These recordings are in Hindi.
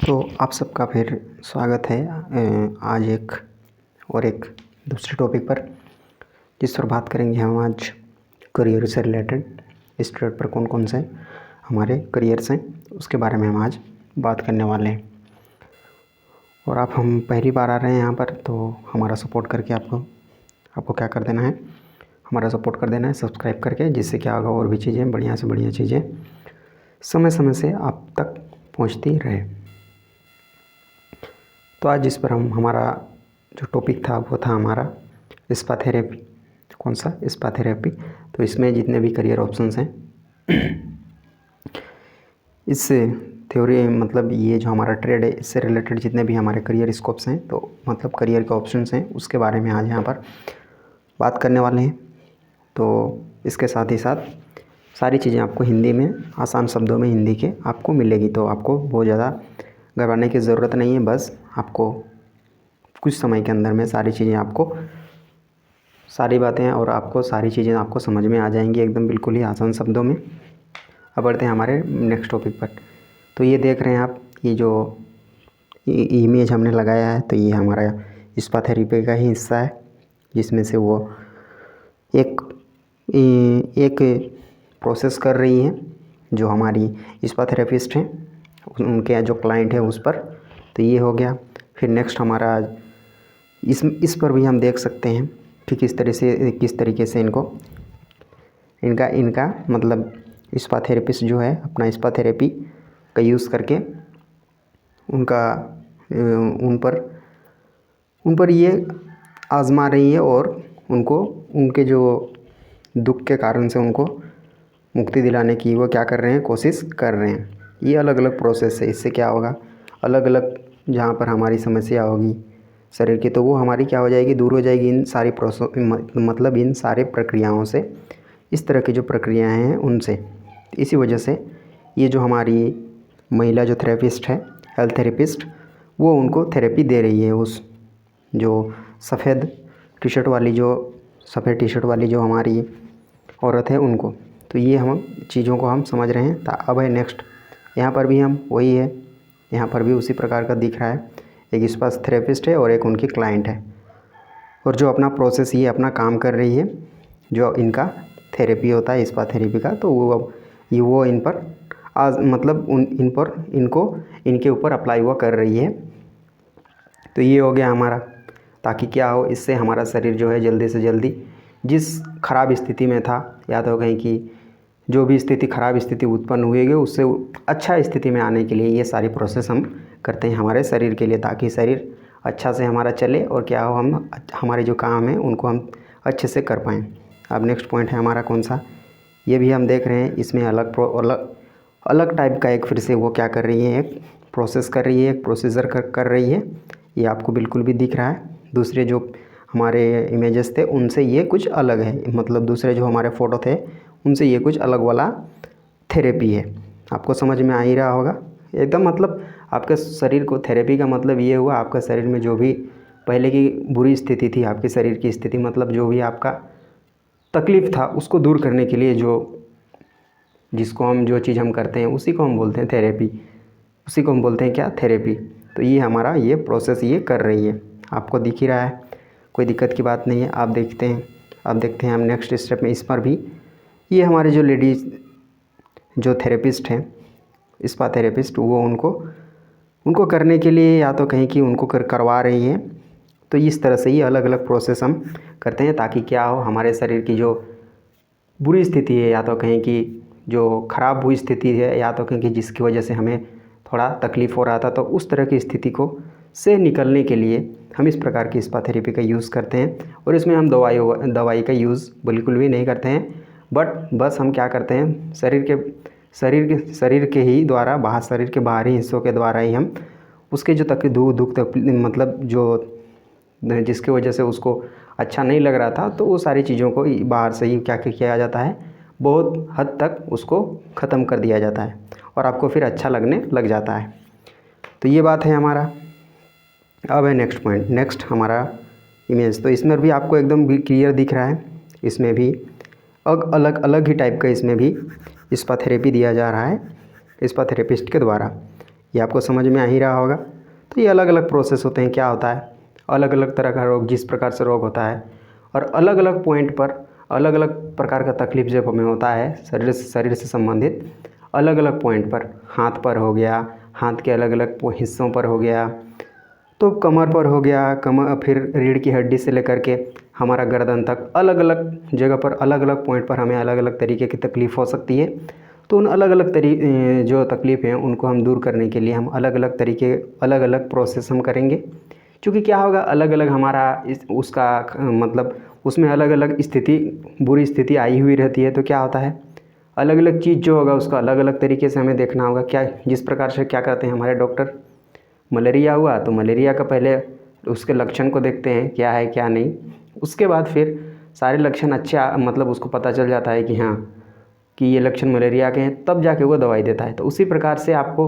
तो आप सबका फिर स्वागत है आज एक दूसरे टॉपिक पर, जिस पर बात करेंगे हम आज करियर से रिलेटेड। इस ट्रेड पर कौन कौन से हमारे करियर्स हैं उसके बारे में हम आज बात करने वाले हैं। और हम पहली बार आ रहे हैं यहाँ पर, तो हमारा सपोर्ट करके आपको क्या कर देना है, हमारा सपोर्ट कर देना है सब्सक्राइब करके, जिससे क्या होगा और भी चीज़ें बढ़िया से बढ़िया चीज़ें समय समय से आप तक पहुँचती रहे। तो आज जिस पर हमारा जो टॉपिक था वो था हमारा स्पा थेरेपी। कौन सा? Spa therapy. तो इसमें जितने भी करियर ऑप्शंस हैं इस थ्योरी मतलब ये जो हमारा ट्रेड है इससे रिलेटेड जितने भी हमारे करियर स्कोप्स हैं, तो मतलब करियर के ऑप्शंस हैं, उसके बारे में आज यहाँ पर बात करने वाले हैं। तो इसके साथ ही साथ सारी चीज़ें आपको हिंदी में आसान शब्दों में हिंदी के आपको मिलेगी, तो आपको बहुत ज़्यादा घबराने की ज़रूरत नहीं है। बस आपको कुछ समय के अंदर में सारी चीज़ें आपको सारी बातें और आपको सारी चीज़ें आपको समझ में आ जाएंगी एकदम बिल्कुल ही आसान शब्दों में। अब बढ़ते हैं हमारे नेक्स्ट टॉपिक पर। तो ये देख रहे हैं आप, ये जो इमेज हमने लगाया है, तो ये हमारा स्पा थेरेपी का ही हिस्सा है, जिसमें से वो एक प्रोसेस कर रही हैं जो हमारी स्पा थेरेपिस्ट हैं, उनके जो क्लाइंट है उस पर। तो ये हो गया। फिर नेक्स्ट हमारा इस पर भी हम देख सकते हैं कि किस तरीके से इनका मतलब स्पा थेरेपिस्ट जो है अपना स्पा थेरेपी का यूज़ करके उन पर ये आज़मा रही है और उनके जो दुख के कारण से उनको मुक्ति दिलाने की वो क्या कर रहे हैं, कोशिश कर रहे हैं। ये अलग अलग प्रोसेस है। इससे क्या होगा, अलग अलग जहाँ पर हमारी समस्या होगी शरीर की, तो वो हमारी क्या हो जाएगी, दूर हो जाएगी इन सारी मतलब इन सारे प्रक्रियाओं से, इस तरह की जो प्रक्रियाएं हैं उनसे। इसी वजह से ये जो हमारी महिला जो थेरेपिस्ट है, हेल्थ थेरेपिस्ट, वो उनको थेरेपी दे रही है उस जो सफ़ेद टी शर्ट वाली जो हमारी औरत है उनको। तो ये हम चीज़ों को हम समझ रहे हैं। अब है नेक्स्ट, यहाँ पर भी हम वही है, यहाँ पर भी उसी प्रकार का दिख रहा है। एक स्पा थेरेपिस्ट है और एक उनकी क्लाइंट है, और जो अपना प्रोसेस ये अपना काम कर रही है, जो इनका थेरेपी होता है स्पा थेरेपी का, तो वो इन पर मतलब इनके ऊपर अप्लाई हुआ कर रही है। तो ये हो गया हमारा, ताकि क्या हो, इससे हमारा शरीर जो है जल्दी से जल्दी जिस खराब स्थिति में था, या तो कहीं कि जो भी खराब स्थिति उत्पन्न हुई उससे अच्छा स्थिति में आने के लिए ये सारी प्रोसेस हम करते हैं हमारे शरीर के लिए, ताकि शरीर अच्छा से हमारा चले और क्या हो, हम हमारे जो काम है उनको हम अच्छे से कर पाएँ। अब नेक्स्ट पॉइंट है हमारा कौन सा, ये भी हम देख रहे हैं। इसमें अलग टाइप का एक फिर से वो क्या कर रही है, एक प्रोसेस कर रही है, एक प्रोसीजर कर रही है। ये आपको बिल्कुल भी दिख रहा है। दूसरे जो हमारे इमेजेस थे उनसे ये कुछ अलग है, मतलब दूसरे जो हमारे फ़ोटो थे उनसे ये कुछ अलग वाला थेरेपी है। आपको समझ में आ ही रहा होगा एकदम। मतलब आपके शरीर को थेरेपी का मतलब ये हुआ, आपका शरीर में जो भी पहले की बुरी स्थिति थी, आपके शरीर की स्थिति मतलब जो भी आपका तकलीफ़ था उसको दूर करने के लिए जो चीज़ हम करते हैं उसी को हम बोलते हैं थेरेपी, उसी को हम बोलते हैं क्या, थेरेपी। तो ये हमारा ये प्रोसेस ये कर रही है, आपको दिख ही रहा है, कोई दिक्कत की बात नहीं है। आप देखते हैं हम नेक्स्ट स्टेप में। इस पर भी ये हमारे जो लेडीज़ जो थेरेपिस्ट हैं, स्पा थेरेपिस्ट, वो उनको करने के लिए या तो कहीं कि उनको करवा रही हैं। तो इस तरह से ये अलग अलग प्रोसेस हम करते हैं, ताकि क्या हो, हमारे शरीर की जो बुरी स्थिति है, या तो कहीं की जो ख़राब हुई स्थिति है, या तो कहीं की जिसकी वजह से हमें थोड़ा तकलीफ़ हो रहा था, तो उस तरह की स्थिति से निकलने के लिए हम इस प्रकार की स्पा थेरेपी का यूज़ करते हैं। और इसमें हम दवाई का यूज़ बिल्कुल भी नहीं करते हैं, बट बस हम क्या करते हैं, शरीर के ही द्वारा शरीर के बाहरी हिस्सों के द्वारा ही हम उसके जो दुख मतलब जो जिसकी वजह से उसको अच्छा नहीं लग रहा था, तो वो सारी चीज़ों को बाहर से ही क्या किया जाता है, बहुत हद तक उसको ख़त्म कर दिया जाता है और आपको फिर अच्छा लगने लग जाता है। तो ये बात है हमारा। अब है नेक्स्ट पॉइंट, नेक्स्ट हमारा इमेज। तो इसमें भी आपको एकदम क्लियर दिख रहा है, इसमें भी अलग ही टाइप का इसमें भी स्पा थेरेपी दिया जा रहा है स्पा थेरेपिस्ट के द्वारा। ये आपको समझ में आ ही रहा होगा। तो ये अलग अलग प्रोसेस होते हैं। क्या होता है, अलग अलग तरह का रोग, जिस प्रकार से रोग होता है और अलग अलग पॉइंट पर अलग अलग प्रकार का तकलीफ़ जब हमें होता है शरीर से संबंधित, अलग अलग पॉइंट पर, हाथ पर हो गया, हाथ के अलग अलग हिस्सों पर हो गया, तो कमर पर हो गया, फिर रीढ़ की हड्डी से लेकर के हमारा गर्दन तक, अलग अलग जगह पर अलग अलग पॉइंट पर हमें अलग अलग तरीके की तकलीफ़ हो सकती है। तो उन अलग अलग जो तकलीफ़ हैं उनको हम दूर करने के लिए हम अलग अलग तरीके, अलग अलग प्रोसेस हम करेंगे। क्योंकि क्या होगा, अलग अलग हमारा उसका मतलब उसमें अलग अलग स्थिति, बुरी स्थिति आई हुई रहती है। तो क्या होता है, अलग अलग चीज़ जो होगा उसका अलग अलग तरीके से हमें देखना होगा। क्या जिस प्रकार से क्या करते हैं हमारे डॉक्टर, मलेरिया हुआ तो मलेरिया का पहले उसके लक्षण को देखते हैं क्या है क्या नहीं, उसके बाद फिर सारे लक्षण अच्छे मतलब उसको पता चल जाता है कि हाँ कि ये लक्षण मलेरिया के हैं, तब जाके वो दवाई देता है। तो उसी प्रकार से आपको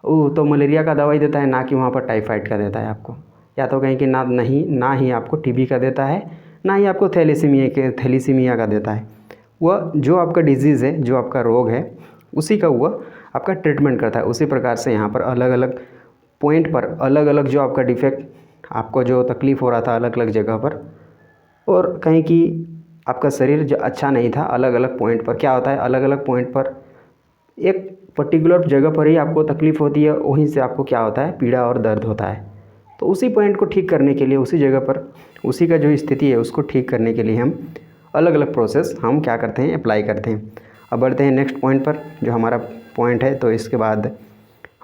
तो मलेरिया का दवाई देता है, ना कि वहाँ पर टाइफाइड का देता है आपको, या तो कहीं कि ना ही आपको टीबी का देता है, ना ही आपको थैलीसीमिया का देता है। वह जो आपका डिजीज़ है, जो आपका रोग है, उसी का वह आपका ट्रीटमेंट करता है। उसी प्रकार से यहाँ पर अलग अलग पॉइंट पर अलग अलग जो आपका डिफेक्ट, आपको जो तकलीफ़ हो रहा था अलग अलग जगह पर, और कहीं कि आपका शरीर जो अच्छा नहीं था, अलग अलग पॉइंट पर क्या होता है, अलग अलग पॉइंट पर एक पर्टिकुलर जगह पर ही आपको तकलीफ़ होती है, वहीं से आपको क्या होता है, पीड़ा और दर्द होता है। तो उसी पॉइंट को ठीक करने के लिए, उसी जगह पर उसी का जो स्थिति है उसको ठीक करने के लिए हम अलग अलग प्रोसेस हम क्या करते हैं, अप्लाई करते हैं। अब बढ़ते हैं नेक्स्ट पॉइंट पर, जो हमारा पॉइंट है। तो इसके बाद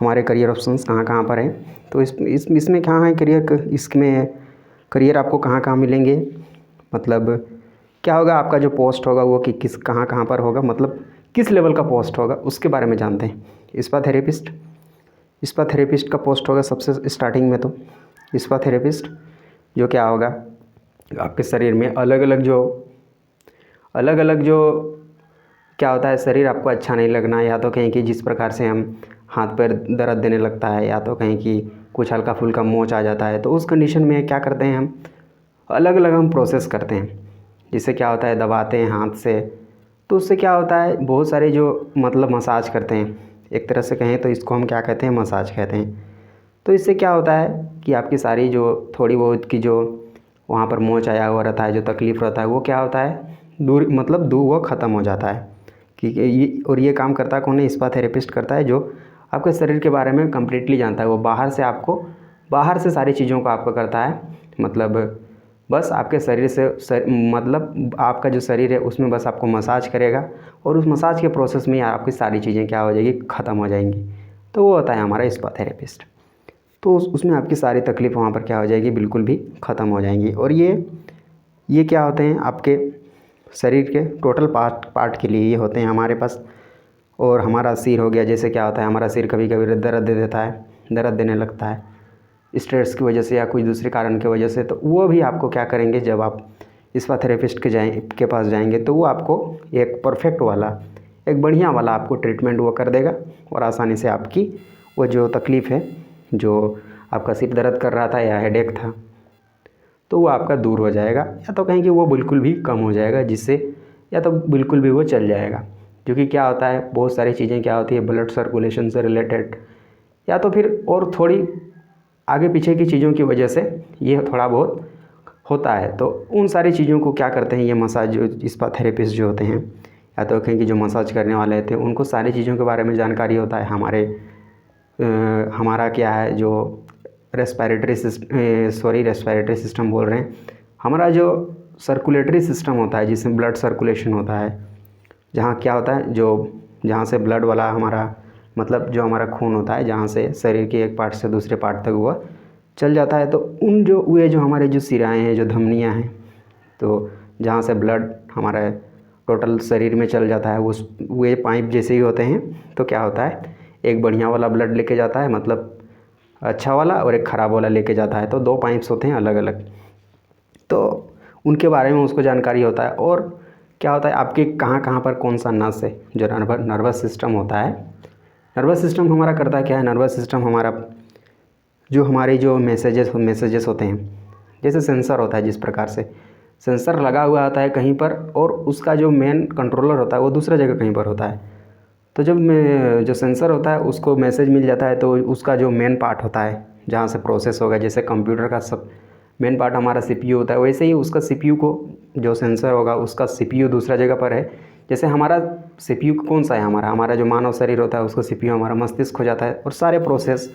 हमारे करियर ऑप्शंस कहाँ कहाँ पर हैं, तो इसमें कहाँ है करियर, इसमें करियर आपको कहाँ कहाँ मिलेंगे, मतलब क्या होगा, आपका जो पोस्ट होगा वो कि किस कहाँ कहाँ पर होगा, मतलब किस लेवल का पोस्ट होगा उसके बारे में जानते हैं। स्पा थेरेपिस्ट का पोस्ट होगा सबसे स्टार्टिंग में। तो स्पा थेरेपिस्ट जो क्या होगा, आपके शरीर में अलग अलग जो क्या होता है, शरीर आपको अच्छा नहीं लगना, या तो कहीं कि जिस प्रकार से हम हाथ पैर दर्द देने लगता है, या तो कहीं कि कुछ हल्का फुल्का मोच आ जाता है, तो उस कंडीशन में क्या करते हैं हम, अलग अलग हम प्रोसेस करते हैं। जिससे क्या होता है, दबाते हैं हाथ से, तो उससे क्या होता है, बहुत सारे जो मतलब मसाज करते हैं, एक तरह से कहें तो इसको हम क्या कहते हैं, मसाज कहते हैं। तो इससे क्या होता है कि आपकी सारी जो थोड़ी बहुत की जो वहाँ पर मोच आया हुआ रहता है, जो तकलीफ़ रहता है, वो क्या होता है, दूर वो ख़त्म हो जाता है। कि ये काम करता है कौन है, स्पा थेरेपिस्ट करता है, जो आपके शरीर के बारे में कम्प्लीटली जानता है। वो बाहर से सारी चीज़ों को आपको करता है, मतलब बस आपके शरीर से मतलब आपका जो शरीर है उसमें बस आपको मसाज करेगा, और उस मसाज के प्रोसेस में आपकी सारी चीज़ें क्या हो जाएगी, ख़त्म हो जाएंगी। तो वो होता है हमारा स्पा थेरेपिस्ट। तो उसमें आपकी सारी तकलीफ़ वहाँ पर क्या हो जाएगी, बिल्कुल भी ख़त्म हो जाएंगी। और ये क्या होते हैं, आपके शरीर के टोटल पार्ट के लिए ये होते हैं हमारे पास। और हमारा सिर हो गया, जैसे क्या होता है, हमारा सिर कभी कभी दर्द दे देता है, दर्द देने लगता है स्ट्रेस की वजह से या कुछ दूसरे कारण की वजह से। तो वो भी आपको क्या करेंगे, जब आप स्पा थेरेपिस्ट के पास जाएंगे, तो वो आपको एक परफेक्ट वाला, एक बढ़िया वाला आपको ट्रीटमेंट वो कर देगा, और आसानी से आपकी वो जो तकलीफ़ है, जो आपका सिर दर्द कर रहा था या हेडेक था, तो वो आपका दूर हो जाएगा, या तो कहीं कि वो बिल्कुल भी कम हो जाएगा, जिससे या तो बिल्कुल भी वो चल जाएगा। क्योंकि क्या होता है, बहुत सारी चीज़ें क्या होती है, ब्लड सर्कुलेशन से रिलेटेड, या तो फिर और थोड़ी आगे पीछे की चीज़ों की वजह से ये थोड़ा बहुत होता है। तो उन सारी चीज़ों को क्या करते हैं, ये मसाज जो स्पा थेरेपिस्ट जो होते हैं, या तो कहीं कि जो मसाज करने वाले होते हैं, उनको सारी चीज़ों के बारे में जानकारी होता है। हमारा क्या है, जो रेस्पिरेटरी सिस्टम बोल रहे हैं, हमारा जो सर्कुलेटरी सिस्टम होता है, जिसमें ब्लड सर्कुलेशन होता है, जहाँ क्या होता है, जहाँ से ब्लड वाला हमारा मतलब जो हमारा खून होता है, जहाँ से शरीर के एक पार्ट से दूसरे पार्ट तक वह चल जाता है। तो जो हमारे जो सिराएँ हैं, जो धमनियाँ हैं, तो जहाँ से ब्लड हमारा टोटल शरीर में चल जाता है, वे पाइप जैसे ही होते हैं। तो क्या होता है, एक बढ़िया वाला ब्लड लेके जाता है, मतलब अच्छा वाला, और एक ख़राब वाला लेके जाता है। तो 2 पाइप्स होते हैं अलग अलग, तो उनके बारे में उसको जानकारी होता है। और क्या होता है, आपके कहाँ कहाँ पर कौन सा नस है, जो नर्वस सिस्टम होता है। नर्वस सिस्टम हमारा करता क्या है, नर्वस सिस्टम हमारा जो हमारे जो मैसेजेस होते हैं, जैसे सेंसर होता है, जिस प्रकार से सेंसर लगा हुआ होता है कहीं पर, और उसका जो मेन कंट्रोलर होता है वो दूसरा जगह कहीं पर होता है। तो जब जो सेंसर होता है उसको मैसेज मिल जाता है तो उसका जो मेन पार्ट होता है जहाँ से प्रोसेस होगा, जैसे कंप्यूटर का सब मेन पार्ट हमारा सीपीयू होता है, वैसे ही उसका सीपीयू को जो सेंसर होगा उसका सीपीयू दूसरा जगह पर है। जैसे हमारा सीपीयू कौन सा है, हमारा जो मानव शरीर होता है उसका सीपीयू हमारा मस्तिष्क हो जाता है, और सारे प्रोसेस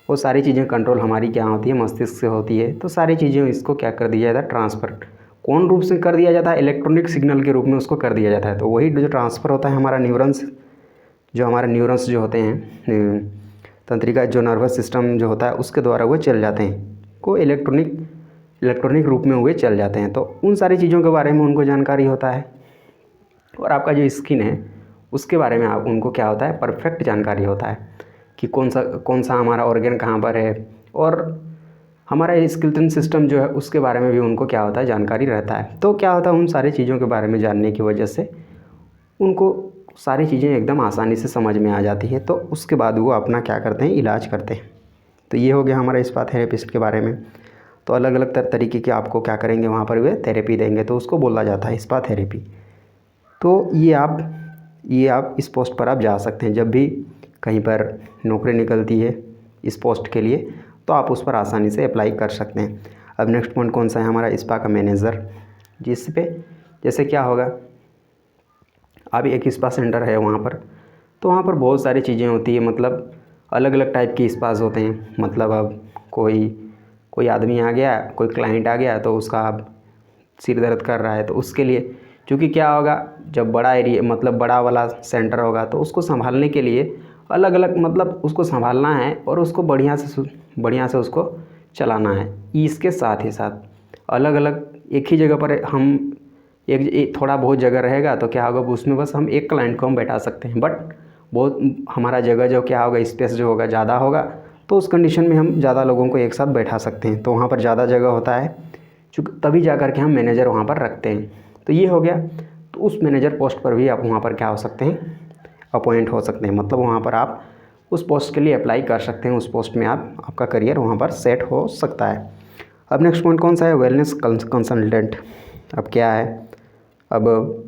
वो सारी चीज़ें कंट्रोल हमारी क्या होती है, मस्तिष्क से होती है। तो सारी चीज़ें इसको क्या कर दिया जाता है, ट्रांसफ़र कौन रूप से कर दिया जाता है, इलेक्ट्रॉनिक सिग्नल के रूप में उसको कर दिया जाता है। तो वही जो ट्रांसफ़र होता है हमारा न्यूरॉन्स जो होते हैं तंत्रिका, जो नर्वस सिस्टम जो होता है उसके द्वारा वो चल जाते हैं, को इलेक्ट्रॉनिक रूप में हुए चल जाते हैं। तो उन सारी चीज़ों के बारे में उनको जानकारी होता है। और आपका जो स्किन है उसके बारे में आप उनको क्या होता है, परफेक्ट जानकारी होता है कि कौन सा हमारा ऑर्गन कहाँ पर है, और हमारा स्केलेटन सिस्टम जो है उसके बारे में भी उनको क्या होता है, जानकारी रहता है। तो क्या होता है, उन सारी चीज़ों के बारे में जानने की वजह से उनको सारी चीज़ें एकदम आसानी से समझ में आ जाती है। तो उसके बाद वो अपना क्या करते हैं, इलाज करते हैं। तो ये हो गया हमारा स्पा थेरेपिस्ट के बारे में। तो अलग अलग तरीके के आपको क्या करेंगे, वहाँ पर वे थेरेपी देंगे, तो उसको बोला जाता है स्पा थेरेपी। तो ये आप इस पोस्ट पर आप जा सकते हैं, जब भी कहीं पर नौकरी निकलती है इस पोस्ट के लिए तो आप उस पर आसानी से अप्लाई कर सकते हैं। अब नेक्स्ट पॉइंट कौन सा है, हमारा स्पा का मैनेजर, जिस पे जैसे क्या होगा, अभी एक स्पा सेंटर है वहाँ पर, तो वहाँ पर बहुत सारी चीज़ें होती है, मतलब अलग अलग टाइप के स्पास होते हैं। मतलब अब कोई आदमी आ गया, कोई क्लाइंट आ गया, तो उसका अब सिर दर्द कर रहा है, तो उसके लिए क्योंकि क्या होगा, जब बड़ा एरिया मतलब बड़ा वाला सेंटर होगा तो उसको संभालने के लिए अलग अलग, मतलब उसको संभालना है और उसको बढ़िया से उसको चलाना है। इसके साथ ही साथ अलग अलग एक ही जगह पर हम एक थोड़ा बहुत जगह रहेगा तो क्या होगा, उसमें बस हम एक क्लाइंट को हम बैठा सकते हैं, बट बहुत हमारा जगह जो क्या होगा, स्पेस जो होगा ज़्यादा होगा, तो उस कंडीशन में हम ज़्यादा लोगों को एक साथ बैठा सकते हैं। तो वहाँ पर ज़्यादा जगह होता है, चूँकि तभी जा कर के हम मैनेजर वहाँ पर रखते हैं। तो ये हो गया। तो उस मैनेजर पोस्ट पर भी आप वहाँ पर क्या हो सकते हैं, अपॉइंट हो सकते हैं। मतलब वहाँ पर आप उस पोस्ट के लिए अप्लाई कर सकते हैं, उस पोस्ट में आपका करियर वहाँ पर सेट हो सकता है। अब नेक्स्ट पॉइंट कौन सा है, वेलनेस कंसल्टेंट। अब क्या है, अब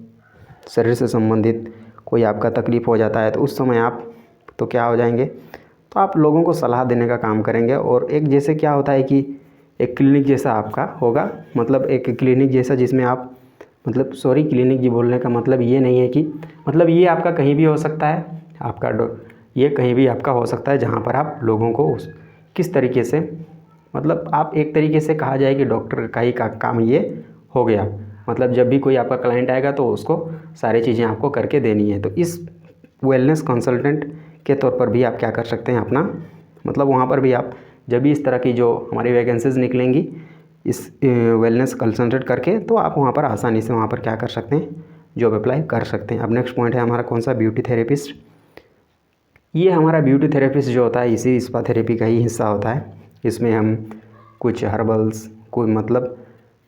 शरीर से संबंधित कोई आपका तकलीफ़ हो जाता है तो उस समय आप तो क्या हो जाएंगे, तो आप लोगों को सलाह देने का काम करेंगे। और एक जैसे क्या होता है कि एक क्लिनिक जैसा आपका होगा, मतलब एक क्लिनिक जैसा जिसमें आप मतलब क्लिनिक जी बोलने का मतलब ये नहीं है कि मतलब ये आपका कहीं भी हो सकता है, ये कहीं भी आपका हो सकता है जहाँ पर आप लोगों को किस तरीके से, मतलब आप एक तरीके से कहा जाए कि डॉक्टर का ही काम ये हो गया। मतलब जब भी कोई आपका क्लाइंट आएगा तो उसको सारी चीज़ें आपको करके देनी है। तो इस वेलनेस कंसल्टेंट के तौर पर भी आप क्या कर सकते हैं अपना, मतलब वहाँ पर भी आप जब भी इस तरह की जो हमारी वैकेंसीज़ निकलेंगी इस वेलनेस कंसल्टेंट करके, तो आप वहाँ पर आसानी से वहाँ पर क्या कर सकते हैं, जॉब अप्लाई कर सकते हैं। अब नेक्स्ट पॉइंट है हमारा कौन सा, ब्यूटी थेरेपिस्ट। ये हमारा ब्यूटी थेरेपिस्ट जो होता है इसी स्पा थेरेपी का ही हिस्सा होता है। इसमें हम कुछ हर्बल्स,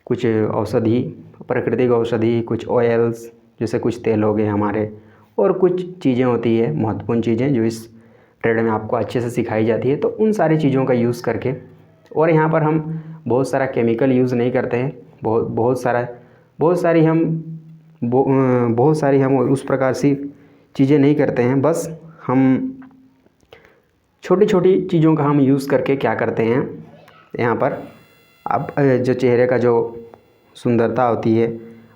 कुछ औषधि, प्राकृतिक औषधि, कुछ ऑयल्स, जैसे कुछ तेल हो गए हमारे, और कुछ चीज़ें होती है महत्वपूर्ण चीज़ें जो इस ट्रेड में आपको अच्छे से सिखाई जाती है। तो उन सारी चीज़ों का यूज़ करके, और यहाँ पर हम बहुत सारा केमिकल यूज़ नहीं करते हैं, बहुत सारी हम उस प्रकार से चीज़ें नहीं करते हैं। बस हम छोटी छोटी चीज़ों का हम यूज़ करके क्या करते हैं, यहाँ पर अब जो चेहरे का जो सुंदरता होती है,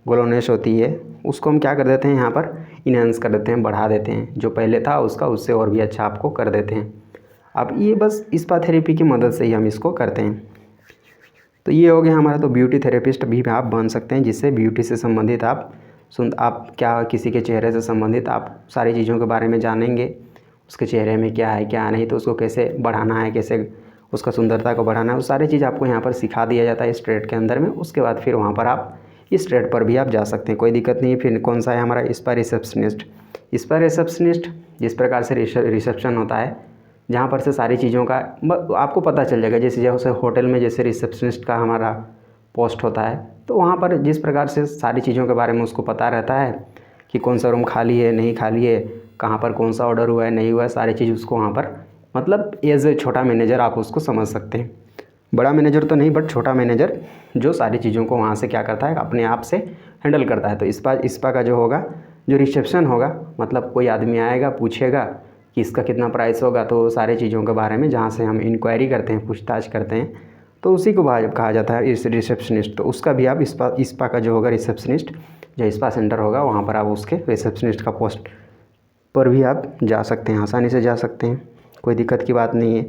ग्लोनेस होती है, उसको हम क्या कर देते हैं, यहाँ पर इन्हांस कर देते हैं, बढ़ा देते हैं। जो पहले था उसका उससे और भी अच्छा आपको कर देते हैं। अब ये बस स्पा थेरेपी की मदद से ही हम इसको करते हैं। तो ये हो गया हमारा। तो ब्यूटी थेरेपिस्ट भी आप बन सकते हैं, जिससे ब्यूटी से संबंधित आप क्या किसी के चेहरे से संबंधित आप सारी चीज़ों के बारे में जानेंगे, उसके चेहरे में क्या है क्या नहीं, तो उसको कैसे बढ़ाना है, कैसे उसका सुंदरता को बढ़ाना है, वो सारी चीज़ आपको यहाँ पर सिखा दिया जाता है इस ट्रेड के अंदर में। उसके बाद फिर वहाँ पर आप इस ट्रेड पर भी आप जा सकते हैं, कोई दिक्कत नहीं है। फिर कौन सा है हमारा स्पा रिसेप्शनिस्ट। जिस प्रकार से रिसेप्शन होता है, जहाँ पर से सारी चीज़ों का आपको पता चल जाएगा। जैसे होटल में जैसे रिसेप्शनिस्ट का हमारा पोस्ट होता है, तो वहाँ पर जिस प्रकार से सारी चीज़ों के बारे में उसको पता रहता है कि कौन सा रूम खाली है नहीं खाली है, कहाँ पर कौन सा ऑर्डर हुआ है नहीं हुआ है, सारी चीज़ उसको वहाँ पर, मतलब एज ए छोटा मैनेजर आप उसको समझ सकते हैं। बड़ा मैनेजर तो नहीं, बट छोटा मैनेजर जो सारी चीज़ों को वहाँ से क्या करता है, अपने आप से हैंडल करता है। तो स्पा का जो होगा, जो रिसेप्शन होगा, मतलब कोई आदमी आएगा पूछेगा कि इसका कितना प्राइस होगा, तो सारे चीज़ों के बारे में जहाँ से हम इंक्वायरी करते हैं, पूछताछ करते हैं, तो उसी को कहा जाता है इस रिसेप्शनिस्ट। तो उसका भी आप स्पा का जो होगा रिसेप्शनिस्ट, जो स्पा सेंटर होगा वहाँ पर आप उसके रिसेप्शनिस्ट का पोस्ट पर भी आप जा सकते हैं, आसानी से जा सकते हैं, कोई दिक्कत की बात नहीं है।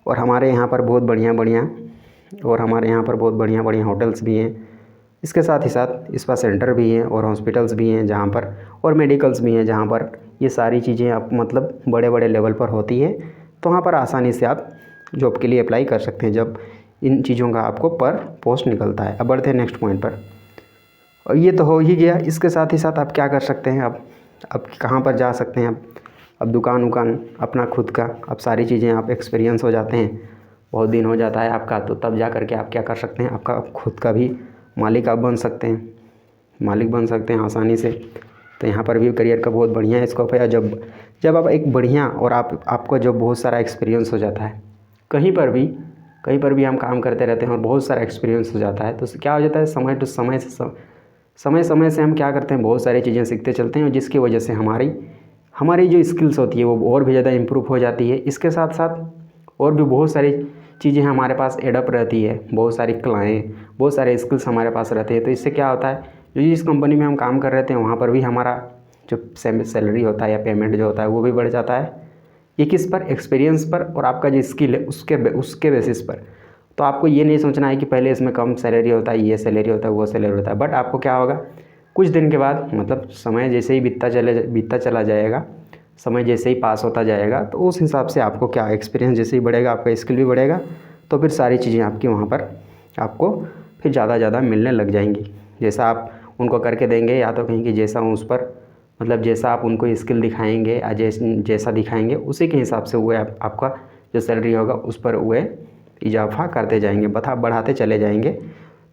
और हमारे यहाँ पर बहुत बढ़िया बढ़िया होटल्स भी हैं। इसके साथ ही साथ स्पा सेंटर भी हैं और हॉस्पिटल्स भी हैं जहाँ पर, और मेडिकल्स भी हैं जहाँ पर ये सारी चीज़ें आप मतलब बड़े बड़े लेवल पर होती है। तो वहाँ पर आसानी से आप जॉब के लिए अप्लाई कर सकते हैं जब इन चीज़ों का आपको पर पोस्ट निकलता है। अब बढ़ते हैं नेक्स्ट पॉइंट पर। और ये तो हो ही गया, इसके साथ ही साथ आप क्या कर सकते हैं, अब कहाँ पर जा सकते हैं। अब दुकान अपना खुद का, अब सारी चीज़ें आप एक्सपीरियंस हो जाते हैं, बहुत दिन हो जाता है आपका, तो तब जा कर के आप क्या कर सकते हैं, आपका खुद का भी मालिक आप बन सकते हैं आसानी से। तो यहाँ पर भी करियर का बहुत बढ़िया स्कोप है। जब आप एक बढ़िया और आपको जब बहुत सारा एक्सपीरियंस हो जाता है, कहीं पर भी हम काम करते रहते हैं और बहुत सारा एक्सपीरियंस हो जाता है, तो क्या हो जाता है, समय से हम क्या करते हैं, बहुत सारी चीज़ें सीखते चलते हैं, और जिसकी वजह से हमारी जो स्किल्स होती है वो और भी ज़्यादा इम्प्रूव हो जाती है। इसके साथ साथ और भी बहुत सारी चीज़ें हमारे पास एडअप रहती है, बहुत सारे स्किल्स हमारे पास रहते हैं। तो इससे क्या होता है, जो जिस कंपनी में हम काम कर रहे थे वहाँ पर भी हमारा जो सैलरी होता है या पेमेंट जो होता है वो भी बढ़ जाता है। ये किस पर, एक्सपीरियंस पर और आपका जो स्किल है उसके बेसिस पर। तो आपको ये नहीं सोचना है कि पहले इसमें कम सैलरी होता है, ये सैलरी होता है, वो सैलरी होता है। बट आपको क्या होगा, कुछ दिन के बाद, मतलब समय जैसे ही बीतता चला जाएगा, समय जैसे ही पास होता जाएगा, तो उस हिसाब से आपको क्या, एक्सपीरियंस जैसे ही बढ़ेगा आपका स्किल भी बढ़ेगा, तो फिर सारी चीज़ें आपकी वहाँ पर आपको फिर ज़्यादा मिलने लग जाएंगी। जैसा आप उनको करके देंगे, या तो कहीं कि जैसा उस पर, मतलब जैसा आप उनको स्किल दिखाएंगे या जैसा दिखाएंगे, उसी के हिसाब से वो आपका जो सैलरी होगा उस पर वो इजाफा करते जाएंगे, बढ़ाते चले जाएंगे।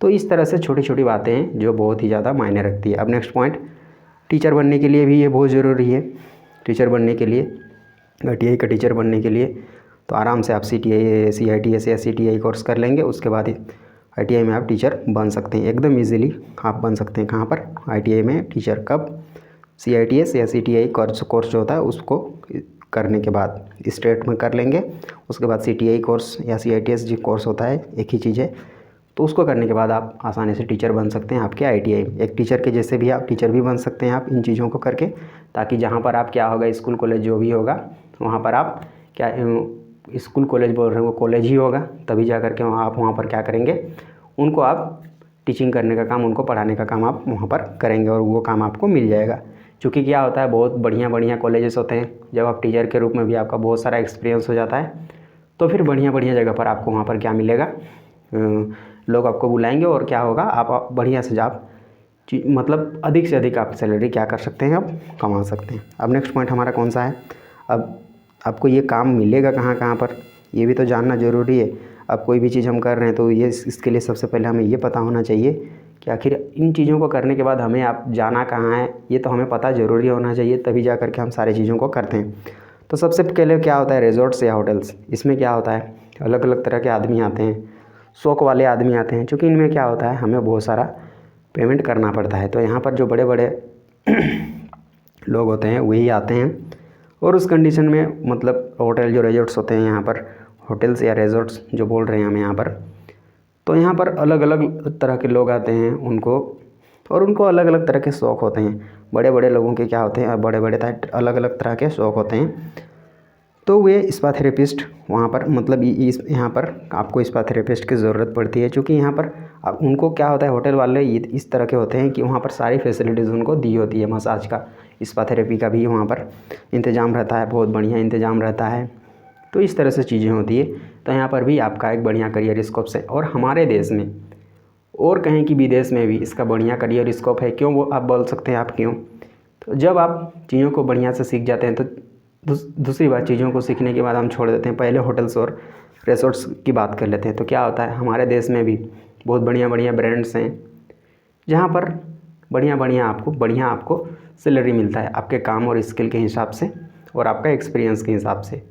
तो इस तरह से छोटी छोटी बातें हैं जो बहुत ही ज़्यादा मायने रखती है। अब नेक्स्ट पॉइंट, टीचर बनने के लिए भी ये बहुत ज़रूरी है। टीचर बनने के लिए, ITI का टीचर बनने के लिए तो आराम से आप CITS या CTI कोर्स कर लेंगे, उसके बाद ITI में आप टीचर बन सकते हैं, एकदम इजीली आप बन सकते हैं। कहाँ पर, ITI में टीचर। कब, CITS या CTI कोर्स जो होता है उसको करने के बाद स्टेट में कर लेंगे, उसके बाद CTI कोर्स या CITS जो कोर्स होता है एक ही चीज़ है, तो उसको करने के बाद आप आसानी से टीचर बन सकते हैं आपके ITI में। एक टीचर के जैसे भी आप टीचर भी बन सकते हैं आप इन चीज़ों को करके, ताकि जहाँ पर आप क्या होगा, स्कूल कॉलेज जो भी होगा वहाँ पर आप क्या, स्कूल कॉलेज बोल रहे हैं वो कॉलेज ही होगा, तभी जा कर के आप वहाँ पर क्या करेंगे, उनको आप टीचिंग करने का काम, उनको पढ़ाने का काम आप वहाँ पर करेंगे, और वो काम आपको मिल जाएगा। क्योंकि क्या होता है, बहुत बढ़िया कॉलेजेस होते हैं, जब आप टीचर के रूप में भी आपका बहुत सारा एक्सपीरियंस हो जाता है, तो फिर बढ़िया जगह पर आपको वहाँ पर क्या मिलेगा, लोग आपको बुलाएंगे, और क्या होगा, आप बढ़िया से आप मतलब अधिक से अधिक आप सैलरी क्या कर सकते हैं, आप कमा सकते हैं। अब नेक्स्ट पॉइंट हमारा कौन सा है, अब आपको ये काम मिलेगा कहाँ पर, ये भी तो जानना ज़रूरी है। अब कोई भी चीज़ हम कर रहे हैं तो ये इसके लिए सबसे पहले हमें ये पता होना चाहिए कि आखिर इन चीज़ों को करने के बाद हमें आप जाना कहाँ है, ये तो हमें पता ज़रूरी होना चाहिए, तभी जा कर के हम सारी चीज़ों को करते हैं। तो सबसे पहले क्या होता है, रिजॉर्ट्स या होटल्स। इसमें क्या होता है, अलग अलग तरह के आदमी आते हैं, शौक वाले आदमी आते हैं, क्योंकि इनमें क्या होता है, हमें बहुत सारा पेमेंट करना पड़ता है। तो यहाँ पर जो बड़े बड़े लोग होते हैं वही आते हैं, और उस कंडीशन में मतलब होटल जो रिजॉर्ट्स होते हैं, यहाँ पर होटल्स या रिजॉर्ट्स जो बोल रहे हैं हम यहाँ पर, तो यहाँ पर अलग अलग तरह के लोग आते हैं, उनको अलग अलग तरह के शौक़ होते हैं। बड़े बड़े लोगों के क्या होते हैं, बड़े अलग अलग तरह के शौक़ होते हैं। तो वे स्पा थेरेपिस्ट वहाँ पर, मतलब यहाँ पर आपको स्पा थेरेपिस्ट की ज़रूरत पड़ती है, क्योंकि यहाँ पर उनको क्या होता है, होटल वाले इस तरह के होते हैं कि वहाँ पर सारी फैसिलिटीज़ उनको दी होती है, मसाज का, स्पा थेरेपी का भी वहाँ पर इंतज़ाम रहता है, बहुत बढ़िया इंतज़ाम रहता है। तो इस तरह से चीज़ें होती है। तो यहाँ पर भी आपका एक बढ़िया करियर स्कोप है, और हमारे देश में और कहीं कि विदेश में भी इसका बढ़िया करियर स्कोप है। क्यों, वो आप बोल सकते हैं आप क्यों, तो जब आप चीज़ों को बढ़िया से सीख जाते हैं तो दूसरी बात, चीज़ों को सीखने के बाद हम छोड़ देते हैं, पहले होटल्स और रिसोर्ट्स की बात कर लेते हैं। तो क्या होता है, हमारे देश में भी बहुत बढ़िया ब्रांड्स हैं जहाँ पर बढ़िया आपको सैलरी मिलता है, आपके काम और स्किल के हिसाब से और आपका एक्सपीरियंस के हिसाब से।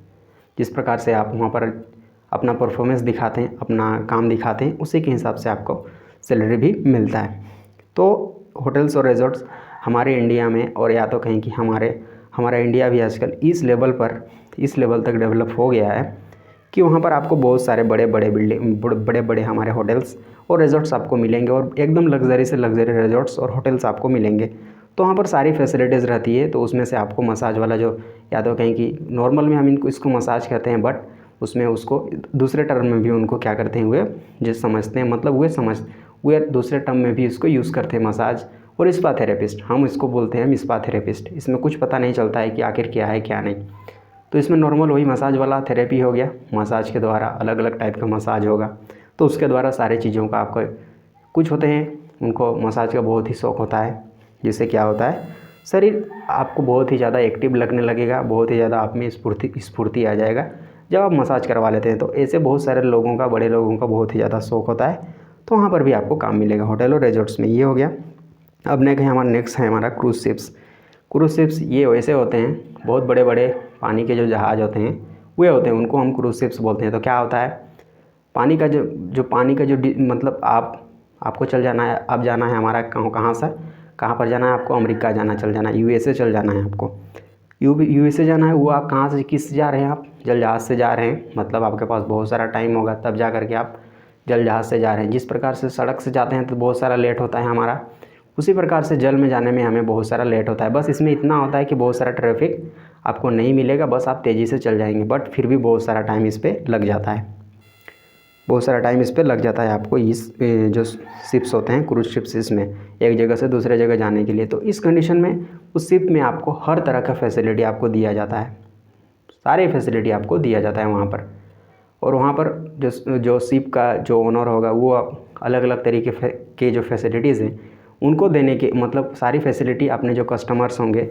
जिस प्रकार से आप वहाँ पर अपना परफॉर्मेंस दिखाते हैं, अपना काम दिखाते हैं, उसी के हिसाब से आपको सैलरी भी मिलता है। तो होटल्स और रिजॉर्ट्स हमारे इंडिया में, और या तो कहें कि हमारा इंडिया भी आजकल इस लेवल तक डेवलप हो गया है कि वहाँ पर आपको बहुत सारे बड़े बड़े हमारे होटल्स और रिज़ॉर्ट्स आपको मिलेंगे, और एकदम लग्जरी से लग्जरी रिज़ॉर्ट्स और होटल्स आपको मिलेंगे। तो वहाँ पर सारी फैसिलिटीज़ रहती है। तो उसमें से आपको मसाज वाला जो, या तो कहें कि नॉर्मल में हम इसको मसाज कहते हैं, बट उसमें उसको दूसरे टर्म में भी उनको क्या करते हैं, वे जो समझते हैं, मतलब वे दूसरे टर्म में भी इसको यूज़ करते हैं, मसाज और स्पा थेरेपिस्ट। हम इसको बोलते हैं स्पा थेरेपिस्ट। इसमें कुछ पता नहीं चलता है कि आखिर क्या है क्या नहीं। तो इसमें नॉर्मल वही मसाज वाला थेरेपी हो गया, मसाज के द्वारा अलग अलग टाइप का मसाज होगा। तो उसके द्वारा सारी चीज़ों का आपको, कुछ होते हैं उनको मसाज का बहुत ही शौक़ होता है, जिससे क्या होता है, शरीर आपको बहुत ही ज़्यादा एक्टिव लगने लगेगा, बहुत ही ज़्यादा आप में स्फूर्ति आ जाएगा जब आप मसाज करवा लेते हैं। तो ऐसे बहुत सारे लोगों का, बड़े लोगों का बहुत ही ज़्यादा शौक़ होता है। तो वहाँ पर भी आपको काम मिलेगा होटल और रिजॉर्ट्स में। ये हो गया। अब नेक्स्ट है हमारा क्रूज़ शिप्स। ये वैसे होते हैं, बहुत बड़े बड़े पानी के जो जहाज़ होते हैं वे होते हैं, उनको हम क्रूज़ शिप्स बोलते हैं। तो क्या होता है, पानी का जो मतलब आपको चल जाना है, अब जाना है हमारा कहाँ पर जाना है आपको, अमेरिका चल जाना है, यूएसए चल जाना है आपको, यूएसए जाना है। वो आप कहाँ से किस जा रहे हैं, आप जल जहाज़ से जा रहे हैं। मतलब आपके पास बहुत सारा टाइम होगा तब जा करके आप जल जहाज़ से जा रहे हैं। जिस प्रकार से सड़क से जाते हैं तो बहुत सारा लेट होता है हमारा, उसी प्रकार से जल में जाने में हमें बहुत सारा लेट होता है। बस इसमें इतना होता है कि बहुत सारा ट्रैफिक आपको नहीं मिलेगा, बस आप तेज़ी से चल जाएंगे, बट फिर भी बहुत सारा टाइम इस पर लग जाता है। आपको इस जो शिप्स होते हैं, क्रूज शिप्स, इसमें एक जगह से दूसरे जगह जाने के लिए। तो इस कंडीशन में उस शिप में आपको हर तरह का फैसिलिटी आपको दिया जाता है, सारी फैसिलिटी आपको दिया जाता है वहाँ पर। और वहाँ पर जो शिप का जो ओनर होगा वो अलग अलग तरीके के जो फैसिलिटीज़ हैं उनको देने के, मतलब सारी फैसिलिटी अपने जो कस्टमर्स होंगे,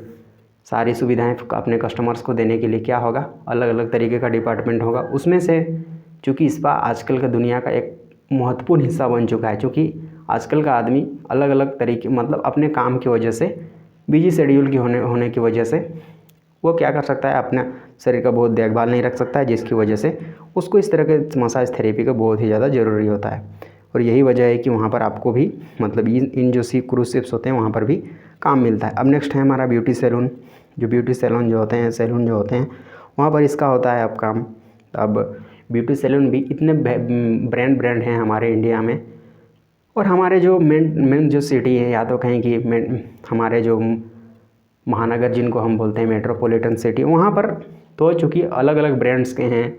सारी सुविधाएं अपने कस्टमर्स को देने के लिए क्या होगा, अलग अलग तरीके का डिपार्टमेंट होगा। उसमें से चूँकि स्पा आजकल का दुनिया का एक महत्वपूर्ण हिस्सा बन चुका है, चूँकि आजकल का आदमी अलग अलग तरीके, मतलब अपने काम की वजह से, बिजी शेड्यूल की होने की वजह से वो क्या कर सकता है, अपना शरीर का बहुत देखभाल नहीं रख सकता है, जिसकी वजह से उसको इस तरह के मसाज थेरेपी का बहुत ही ज़्यादा ज़रूरी होता है। और यही वजह है कि वहाँ पर आपको भी, मतलब इन जो क्रूज शिप्स होते हैं वहाँ पर भी काम मिलता है। अब नेक्स्ट है हमारा ब्यूटी सैलून। ब्यूटी सैलून जो होते हैं वहाँ पर इसका होता है अब काम। अब ब्यूटी सैलून भी इतने ब्रांड हैं हमारे इंडिया में, और हमारे जो मेन जो सिटी है, या तो कहें कि हमारे जो महानगर जिनको हम बोलते हैं मेट्रोपॉलिटन सिटी, वहाँ पर तो चूँकि अलग अलग ब्रांड्स के हैं,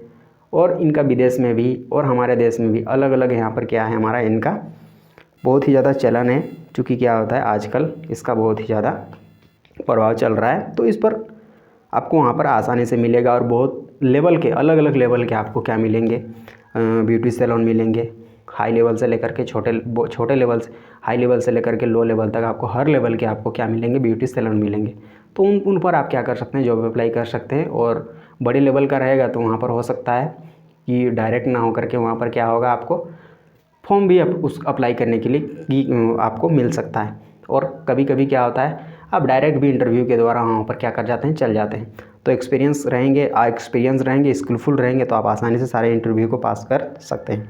और इनका विदेश में भी और हमारे देश में भी अलग अलग यहाँ पर क्या है, हमारा इनका बहुत ही ज़्यादा चलन है। चूँकि क्या होता है आजकल इसका बहुत ही ज़्यादा प्रभाव चल रहा है, तो इस पर आपको वहाँ पर आसानी से मिलेगा। और बहुत लेवल के, अलग अलग लेवल के आपको क्या मिलेंगे, ब्यूटी सैलून मिलेंगे, हाई लेवल से लेकर के छोटे लेवल से, हाई लेवल से लेकर के लो लेवल तक आपको हर लेवल के आपको क्या मिलेंगे, ब्यूटी सैलून मिलेंगे। तो उन पर आप क्या कर सकते हैं, जॉब अप्लाई कर सकते हैं। और बड़े लेवल का रहेगा तो वहाँ पर हो सकता है कि डायरेक्ट ना हो करके वहाँ पर क्या होगा, आपको फॉर्म भी उस अप्लाई करने के लिए आपको मिल सकता है। और कभी कभी क्या होता है, आप डायरेक्ट भी इंटरव्यू के द्वारा वहाँ पर क्या कर जाते हैं, चल जाते हैं। तो एक्सपीरियंस रहेंगे, स्किलफुल रहेंगे, तो आप आसानी से सारे इंटरव्यू को पास कर सकते हैं।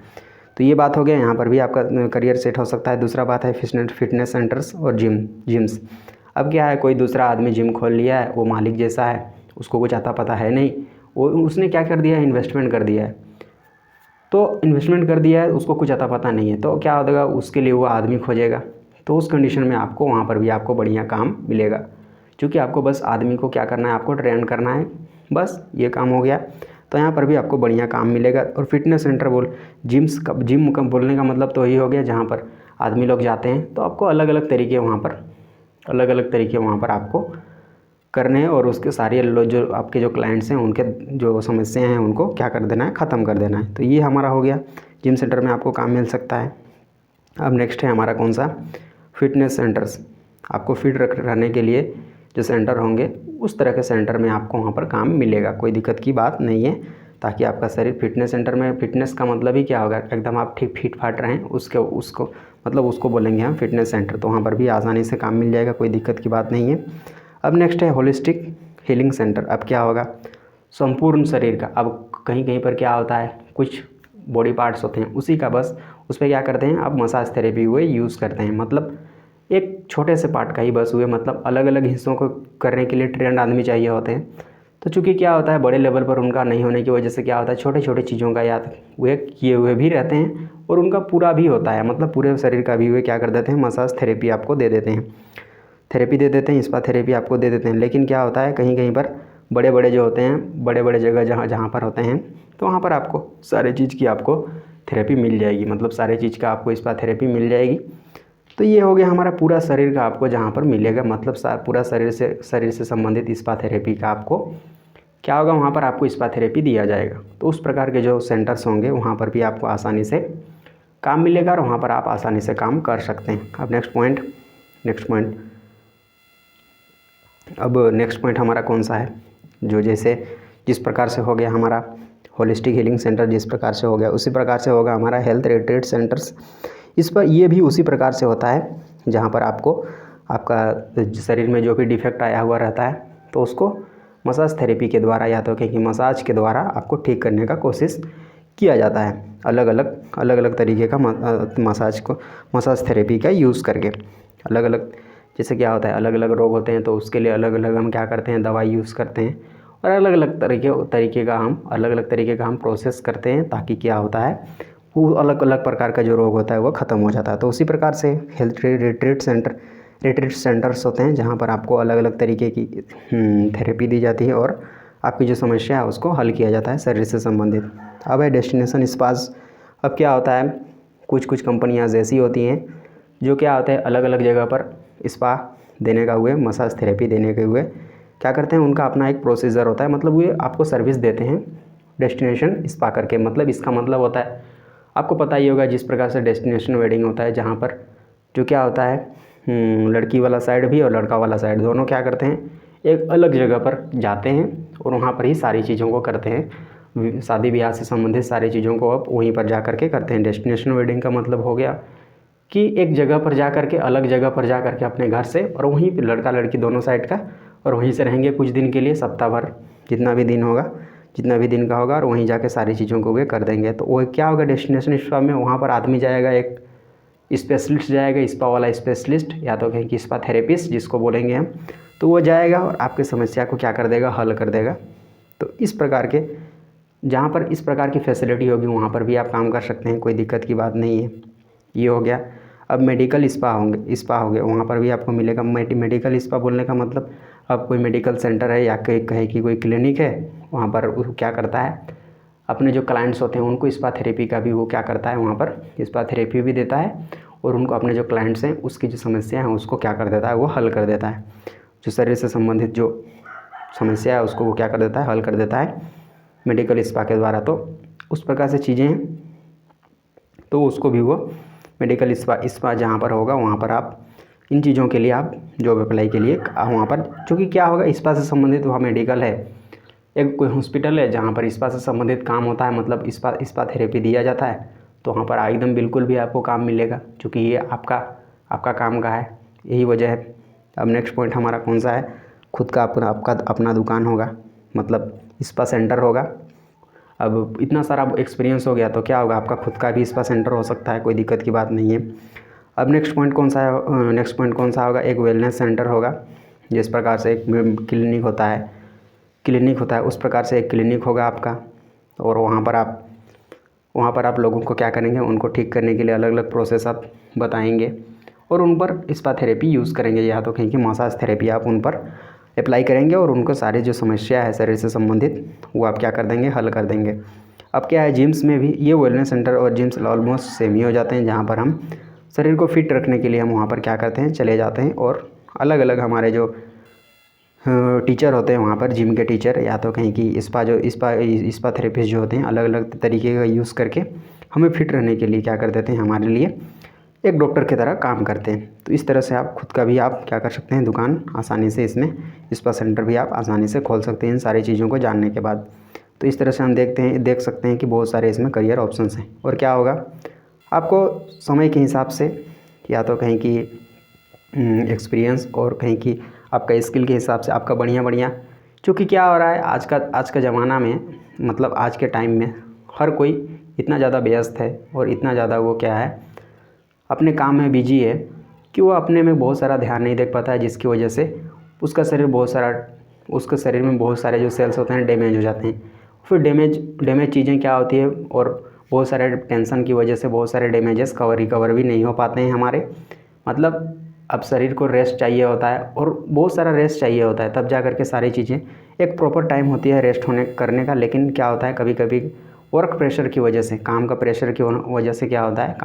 तो ये बात हो गया, यहाँ पर भी आपका करियर सेट हो सकता है। दूसरा बात है फिटनेस सेंटर्स और जिम्स। अब क्या है, कोई दूसरा आदमी जिम खोल लिया है, वो मालिक जैसा है, उसको कुछ आता पता है नहीं, उसने क्या कर दिया है, इन्वेस्टमेंट कर दिया है, उसको कुछ आता पता नहीं है। तो क्या होगा, उसके लिए वो आदमी खोजेगा। तो उस कंडीशन में आपको वहाँ पर भी आपको बढ़िया काम मिलेगा, क्योंकि आपको बस आदमी को क्या करना है, आपको ट्रेन करना है, बस ये काम हो गया। तो यहाँ पर भी आपको बढ़िया काम मिलेगा। और फिटनेस सेंटर जिम का बोलने का मतलब तो यही हो गया जहाँ पर आदमी लोग जाते हैं। तो आपको अलग अलग तरीके वहाँ पर आपको करने हैं, और उसके सारे जो आपके जो क्लाइंट्स हैं उनके जो समस्याएं हैं उनको क्या कर देना है, ख़त्म कर देना है। तो ये हमारा हो गया, जिम सेंटर में आपको काम मिल सकता है। अब नेक्स्ट है हमारा कौन सा, फिटनेस सेंटर्स। आपको फिट रहने के लिए जो सेंटर होंगे उस तरह के सेंटर में आपको वहाँ पर काम मिलेगा, कोई दिक्कत की बात नहीं है। ताकि आपका शरीर फिटनेस सेंटर में, फिटनेस का मतलब ही क्या होगा, एकदम आप ठीक फिट फाट रहें, उसको बोलेंगे हम फिटनेस सेंटर। तो वहाँ पर भी आसानी से काम मिल जाएगा, कोई दिक्कत की बात नहीं है। अब नेक्स्ट है होलिस्टिक हीलिंग सेंटर। अब क्या होगा, संपूर्ण शरीर का। अब कहीं कहीं पर क्या होता है, कुछ बॉडी पार्ट्स होते हैं उसी का, बस उस पर क्या करते हैं, अब मसाज थेरेपी हुए यूज़ करते हैं। मतलब एक छोटे से पार्ट का ही बस हुए, मतलब अलग अलग हिस्सों को करने के लिए ट्रेंड आदमी चाहिए होते हैं। तो चूँकि क्या होता है, बड़े लेवल पर उनका नहीं होने की वजह से क्या होता है, छोटे छोटे चीज़ों का याद वे किए हुए भी रहते हैं और उनका पूरा भी होता है, मतलब पूरे शरीर का भी वे क्या कर देते हैं, मसाज थेरेपी आपको दे देते हैं, थेरेपी दे देते हैं, स्पा थेरेपी आपको दे देते हैं। लेकिन क्या होता है, कहीं कहीं पर बड़े बड़े जो होते हैं, बड़े बड़े जगह जहाँ जहाँ पर होते हैं, तो वहाँ पर आपको सारे चीज़ की आपको थेरेपी मिल जाएगी, मतलब सारे चीज़ का आपको स्पा थेरेपी मिल जाएगी। तो ये हो गया हमारा पूरा शरीर का आपको जहाँ पर मिलेगा, मतलब पूरा शरीर से संबंधित स्पा थेरेपी का आपको क्या होगा, वहाँ पर आपको स्पा थेरेपी दिया जाएगा। तो उस प्रकार के जो सेंटर्स होंगे वहाँ पर भी आपको आसानी से काम मिलेगा और वहाँ पर आप आसानी से काम कर सकते हैं। अब नेक्स्ट पॉइंट हमारा कौन सा है, जो जैसे जिस प्रकार से हो गया हमारा होलिस्टिक हीलिंग सेंटर, जिस प्रकार से हो गया उसी प्रकार से होगा हमारा हेल्थ रिट्रीट सेंटर्स। इस पर ये भी उसी प्रकार से होता है, जहाँ पर आपको आपका शरीर में जो भी डिफेक्ट आया हुआ रहता है तो उसको मसाज थेरेपी के द्वारा या तो कहीं मसाज के द्वारा आपको ठीक करने का कोशिश किया जाता है, अलग अलग तरीके का मसाज थेरेपी का यूज़ करके। अलग अलग जैसे क्या होता है, अलग अलग रोग होते हैं तो उसके लिए अलग अलग हम क्या करते हैं, दवाई यूज़ करते हैं और अलग अलग तरीके का हम प्रोसेस करते हैं, ताकि क्या होता है, वो अलग अलग प्रकार का जो रोग होता है वो ख़त्म हो जाता है। तो उसी प्रकार से हेल्थ रिट्रीट सेंटर्स होते हैं, जहाँ पर आपको अलग अलग तरीके की थेरेपी दी जाती है और आपकी जो समस्या है उसको हल किया जाता है शरीर से संबंधित। अब है डेस्टिनेशन स्पास। अब क्या होता है, कुछ कंपनियां ऐसी होती हैं जो क्या होता है, अलग अलग जगह पर स्पा देने का हुए, मसाज थेरेपी देने के हुए क्या करते हैं, उनका अपना एक प्रोसीजर होता है, मतलब वे आपको सर्विस देते हैं डेस्टिनेशन स्पा करके। मतलब इसका मतलब होता है, आपको पता ही होगा जिस प्रकार से डेस्टिनेशन वेडिंग होता है, जहाँ पर जो क्या होता है, लड़की वाला साइड भी और लड़का वाला साइड दोनों क्या करते हैं, एक अलग जगह पर जाते हैं और वहाँ पर ही सारी चीज़ों को करते हैं, शादी ब्याह से संबंधित सारी चीज़ों को अब वहीं पर जा कर के करते हैं। डेस्टिनेशन वेडिंग का मतलब हो गया कि एक जगह पर जा कर के, अलग जगह पर जा कर के अपने घर से, और वहीं पर लड़का लड़की दोनों साइड का, और वहीं से रहेंगे कुछ दिन के लिए, सप्ताह भर जितना भी दिन का होगा, और वहीं जाके सारी चीज़ों को वे कर देंगे। तो वो क्या होगा, डेस्टिनेशन स्पा में वहाँ पर आदमी जाएगा, एक स्पेशलिस्ट जाएगा, स्पा वाला स्पेशलिस्ट, या तो कहीं कि स्पा थेरेपिस्ट जिसको बोलेंगे हम, तो वो जाएगा और आपकी समस्या को क्या कर देगा, हल कर देगा। तो इस प्रकार के जहाँ पर इस प्रकार की फैसिलिटी होगी वहाँ पर भी आप काम कर सकते हैं, कोई दिक्कत की बात नहीं है। ये हो गया। अब मेडिकल स्पा हो गया, वहाँ पर भी आपको मिलेगा। मेडिकल स्पा बोलने का मतलब, अब कोई मेडिकल सेंटर है या कहे कि कोई क्लिनिक है, वहाँ पर वो क्या करता है, अपने जो क्लाइंट्स होते हैं उनको स्पा थेरेपी का भी वो क्या करता है, वहाँ पर स्पा थेरेपी भी देता है और उनको अपने जो क्लाइंट्स हैं उसकी जो समस्या है उसको क्या कर देता है, वो हल कर देता है। जो शरीर से संबंधित जो समस्या है उसको वो क्या कर देता है, हल कर देता है मेडिकल स्पा के द्वारा। तो उस प्रकार से चीज़ें हैं, तो उसको भी वो मेडिकल स्पा जहाँ पर होगा वहाँ पर आप इन चीज़ों के लिए आप जॉब अप्लाई के लिए वहाँ पर, चूँकि क्या होगा, स्पा से संबंधित वहाँ मेडिकल है, एक कोई हॉस्पिटल है जहाँ पर स्पा से संबंधित काम होता है, मतलब स्पा थेरेपी दिया जाता है, तो वहाँ पर एकदम बिल्कुल भी आपको काम मिलेगा, क्योंकि ये आपका काम का है, यही वजह है। अब नेक्स्ट पॉइंट हमारा कौन सा है, खुद का अपना दुकान होगा, मतलब स्पा सेंटर होगा। अब इतना सारा एक्सपीरियंस हो गया तो क्या होगा, आपका खुद का भी स्पा सेंटर हो सकता है, कोई दिक्कत की बात नहीं है। अब नेक्स्ट पॉइंट कौन सा होगा, एक वेलनेस सेंटर होगा। जिस प्रकार से एक क्लिनिक होता है उस प्रकार से एक क्लिनिक होगा आपका, और वहाँ पर आप लोगों को क्या करेंगे, उनको ठीक करने के लिए अलग अलग प्रोसेस आप बताएंगे और उन पर स्पा थेरेपी यूज़ करेंगे, या तो कहीं की मसाज थेरेपी आप उन पर अप्लाई करेंगे और उनको सारी जो समस्या है शरीर से संबंधित वो आप क्या कर देंगे, हल कर देंगे। अब क्या है, जिम्स में भी ये वेलनेस सेंटर और जिम्स ऑलमोस्ट सेम ही हो जाते हैं, जहाँ पर हम शरीर को फिट रखने के लिए हम वहाँ पर क्या करते हैं, चले जाते हैं, और अलग अलग हमारे जो टीचर होते हैं वहाँ पर, जिम के टीचर या तो कहीं की स्पा थेरेपिस्ट जो होते हैं, अलग अलग तरीके का यूज़ करके हमें फिट रहने के लिए क्या कर देते हैं, हमारे लिए एक डॉक्टर की तरह काम करते हैं। तो इस तरह से आप खुद का भी आप क्या कर सकते हैं, दुकान आसानी से, इसमें स्पा सेंटर भी आप आसानी से खोल सकते हैं इन सारी चीज़ों को जानने के बाद। तो इस तरह से हम देख सकते हैं कि बहुत सारे इसमें करियर ऑप्शंस हैं। और क्या होगा, आपको समय के हिसाब से या तो कहीं की एक्सपीरियंस और कहीं की आपका स्किल के हिसाब से आपका बढ़िया, क्योंकि क्या हो रहा है आज का ज़माना में, मतलब आज के टाइम में हर कोई इतना ज़्यादा व्यस्त है और इतना ज़्यादा वो क्या है, अपने काम में बिजी है कि वो अपने में बहुत सारा ध्यान नहीं देख पाता है, जिसकी वजह से उसका शरीर उसके शरीर में बहुत सारे जो सेल्स होते हैं डैमेज हो जाते हैं। फिर डैमेज चीज़ें क्या होती है, और बहुत सारे टेंशन की वजह से बहुत सारे डैमेजेस रिकवर भी नहीं हो पाते हैं हमारे। मतलब अब शरीर को रेस्ट चाहिए होता है, और बहुत सारा रेस्ट चाहिए होता है, तब जा कर के सारी चीज़ें, एक प्रॉपर टाइम होती है रेस्ट करने का। लेकिन क्या होता है, कभी कभी वर्क प्रेशर की वजह से, काम का प्रेशर की वजह से क्या होता है,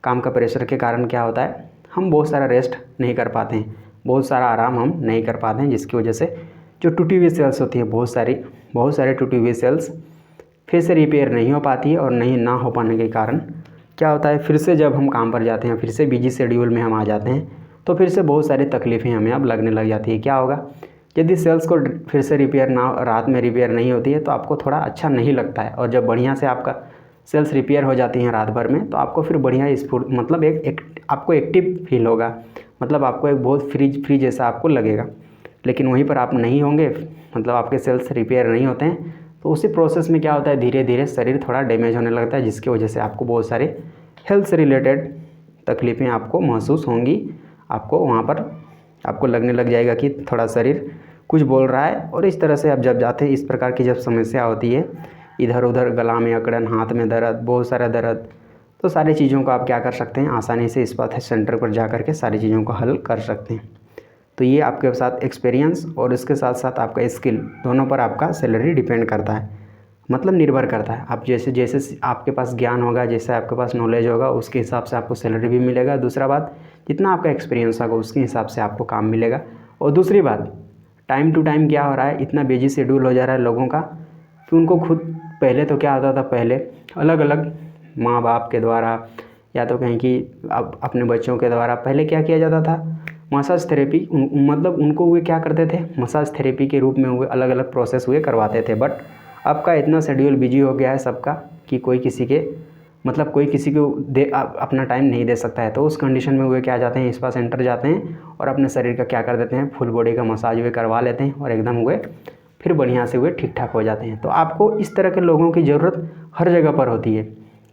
काम का प्रेशर के कारण क्या होता है, हम बहुत सारा रेस्ट नहीं कर पाते हैं, बहुत सारा आराम हम नहीं कर पाते हैं, जिसकी वजह से जो टूटी हुई सेल्स होती है, बहुत सारी टूटी हुई सेल्स फिर से रिपेयर नहीं हो पाती है। और नहीं ना हो पाने के कारण क्या होता है, फिर से जब हम काम पर जाते हैं, फिर से बिजी शेड्यूल में हम आ जाते हैं, तो फिर से बहुत सारी तकलीफ़ें हमें अब लगने लग जाती है। क्या होगा, यदि सेल्स को फिर से रात में रिपेयर नहीं होती है तो आपको थोड़ा अच्छा नहीं लगता है। और जब बढ़िया से आपका सेल्स रिपेयर हो जाती हैं रात भर में, तो आपको फिर बढ़िया स्फूर्त, मतलब आपको एक्टिव फील होगा, मतलब आपको एक बहुत फ्री जैसा आपको लगेगा। लेकिन वहीं पर आप नहीं होंगे, मतलब आपके सेल्स रिपेयर नहीं होते हैं, तो उसी प्रोसेस में क्या होता है, धीरे धीरे शरीर थोड़ा डैमेज होने लगता है, जिसकी वजह से आपको बहुत सारे हेल्थ से रिलेटेड तकलीफ़ें आपको महसूस होंगी। आपको वहाँ पर आपको लगने लग जाएगा कि थोड़ा शरीर कुछ बोल रहा है। और इस तरह से आप जब जाते हैं, इस प्रकार की जब समस्या होती है, इधर उधर गला में अकड़न, हाथ में दर्द, बहुत सारा दर्द, तो सारी चीज़ों को आप क्या कर सकते हैं, आसानी से इस्पात सेंटर पर जा कर के सारी चीज़ों को हल कर सकते हैं। तो ये आपके साथ एक्सपीरियंस और इसके साथ साथ आपका स्किल, दोनों पर आपका सैलरी डिपेंड करता है, मतलब निर्भर करता है। आप जैसे जैसे आपके पास ज्ञान होगा, जैसे आपके पास नॉलेज होगा, उसके हिसाब से आपको सैलरी भी मिलेगा। दूसरा बात, जितना आपका एक्सपीरियंस होगा उसके हिसाब से आपको काम मिलेगा। और दूसरी बात, टाइम टू टाइम क्या हो रहा है, इतना बिजी शेड्यूल हो जा रहा है लोगों का कि उनको खुद, पहले तो क्या होता था, पहले अलग अलग माँ बाप के द्वारा या तो कहीं कि अब अपने बच्चों के द्वारा पहले क्या किया जाता था, मसाज थेरेपी, मतलब उनको वे क्या करते थे, मसाज थेरेपी के रूप में हुए अलग अलग प्रोसेस हुए करवाते थे। बट अब का इतना शेड्यूल बिजी हो गया है सबका कि कोई किसी को अपना टाइम नहीं दे सकता है। तो उस कंडीशन में वे क्या जाते हैं, स्पा सेंटर जाते हैं और अपने शरीर का क्या कर देते हैं, फुल बॉडी का मसाज वे करवा लेते हैं, और एकदम वे फिर बढ़िया से वे ठीक ठाक हो जाते हैं। तो आपको इस तरह के लोगों की ज़रूरत हर जगह पर होती है,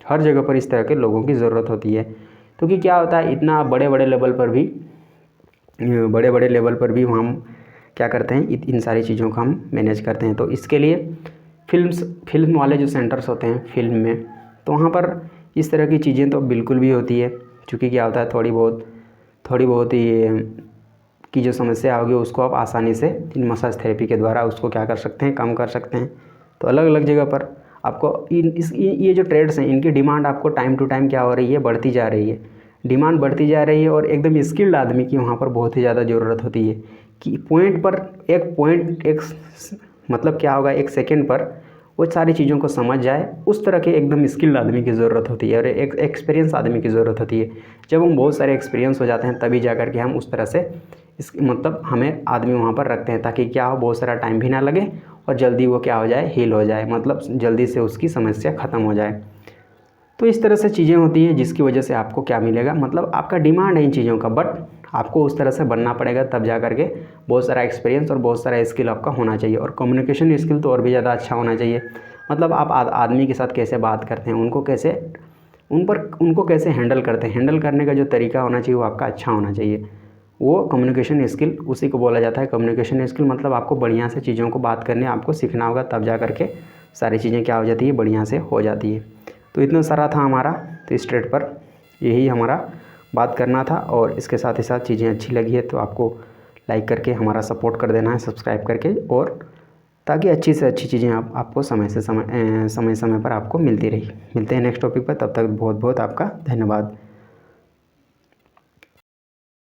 हर जगह पर इस तरह के लोगों की ज़रूरत होती है। क्योंकि क्या होता है, इतना बड़े बड़े लेवल पर भी हम क्या करते हैं, इन सारी चीज़ों को हम मैनेज करते हैं। तो इसके लिए फिल्म वाले जो सेंटर्स होते हैं फिल्म में, तो वहाँ पर इस तरह की चीज़ें तो बिल्कुल भी होती है। क्योंकि क्या होता है, थोड़ी बहुत ये की जो समस्या होगी उसको आप आसानी से इन मसाज थेरेपी के द्वारा उसको क्या कर सकते हैं, कम कर सकते हैं। तो अलग अलग जगह पर आपको ये जो ट्रेड्स हैं, इनकी डिमांड आपको टाइम टू टाइम क्या हो रही है, बढ़ती जा रही है, डिमांड बढ़ती जा रही है। और एकदम स्किल्ड आदमी की वहाँ पर बहुत ही ज़्यादा ज़रूरत होती है कि मतलब क्या होगा, एक सेकेंड पर वो सारी चीज़ों को समझ जाए, उस तरह के एकदम स्किल्ड आदमी की ज़रूरत होती है, और एक एक्सपीरियंस आदमी की ज़रूरत होती है। जब हम बहुत सारे एक्सपीरियंस हो जाते हैं तभी जा कर के हम उस तरह से मतलब हमें आदमी वहाँ पर रखते हैं, ताकि क्या हो, बहुत सारा टाइम भी ना लगे और जल्दी वो क्या हो जाए, हील हो जाए, मतलब जल्दी से उसकी समस्या ख़त्म हो जाए। तो इस तरह से चीज़ें होती हैं, जिसकी वजह से आपको क्या मिलेगा, मतलब आपका डिमांड है इन चीज़ों का, बट आपको उस तरह से बनना पड़ेगा, तब जा कर के बहुत सारा एक्सपीरियंस और बहुत सारा स्किल आपका होना चाहिए। और कम्युनिकेशन स्किल तो और भी ज़्यादा अच्छा होना चाहिए। मतलब आप आदमी के साथ कैसे बात करते हैं, उनको कैसे हैंडल करते हैं, हैंडल करने का जो तरीका होना चाहिए वो आपका अच्छा होना चाहिए। वो कम्युनिकेशन स्किल, उसी को बोला जाता है कम्युनिकेशन स्किल। मतलब आपको बढ़िया से चीज़ों को बात करने आपको सीखना होगा, तब जा कर के सारी चीज़ें क्या हो जाती है, बढ़िया से हो जाती है। तो इतना सारा था हमारा, तो इस ट्रेड पर यही हमारा बात करना था। और इसके साथ ही साथ चीज़ें अच्छी लगी है तो आपको लाइक करके हमारा सपोर्ट कर देना है, सब्सक्राइब करके, और ताकि अच्छी से अच्छी चीज़ें आपको समय समय पर आपको मिलती रही। मिलते हैं नेक्स्ट टॉपिक पर, तब तक बहुत बहुत आपका धन्यवाद।